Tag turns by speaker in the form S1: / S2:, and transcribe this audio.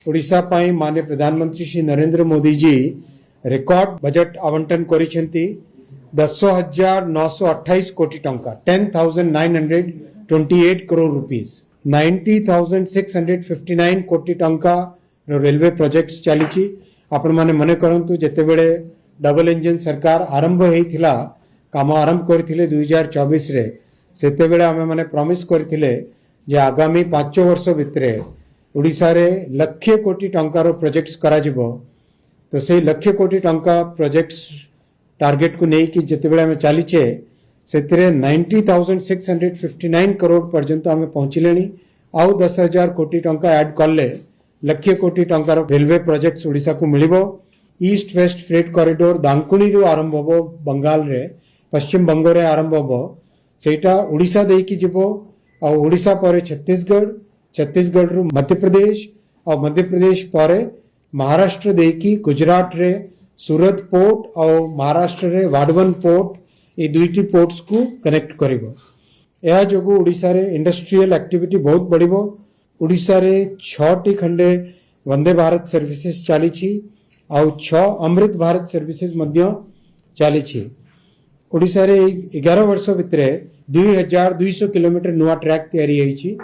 S1: ओडिशा पाई माननीय प्रधानमंत्री Shri Narendra Modi ji record budget आवंटन करिसेंती 10,928 कोटी टंका 10,928 करोड़ रुपीस 90,659 कोटी टंका रेलवे प्रोजेक्ट्स चली आपण माने मने करंतु जेते बेले डबल इंजन सरकार आरंभ हेतिला काम आरंभ करथिले 2024 रे सेते बेले हमें माने प्रॉमिस करथिले जे आगामी 5 वर्ष भितरे ओडिशा रे लक्ष्य कोटी टंकार प्रोजेक्ट्स करा जिवो तो से लक्ष्य कोटी टंका प्रोजेक्ट्स टार्गेट को नहीं कि जिते बेले हमें चलीचे से 90,659 करोड़ पर्यंत हमें पहुंचले आउ 10,000 कोटी टंका ऐड करले लक्ष्य कोटी टंकार रेलवे प्रोजेक्ट्स ओडिशा को मिलिबो। ईस्ट वेस्ट फ्रेट कॉरिडोर दांकुणी रु आरंभ होबो बंगाल रे पश्चिम बंग रे आरंभ होबो सेटा ओडिशा देकी जिवो आ ओडिशा परे छत्तीसगढ़ रु मध्य प्रदेश और मध्य प्रदेश पर महाराष्ट्र देकी गुजरात रे सूरत पोर्ट और महाराष्ट्र रे वाडवन पोर्ट ये दुईटी पोर्ट्स को कनेक्ट करिवो। यह जोगु ओडिशा रे इंडस्ट्रियल एक्टिविटी बहुत बढ़िबो। ओडिशा रे 6टी खंडे वंदे भारत सर्विसेज चली और 6 अमृत भारत सर्विसेज मध्य चली। ओडिशा रे 11 वर्ष भितरे 2,200 किलोमीटर नुआ ट्रैक तैयारी होईछि।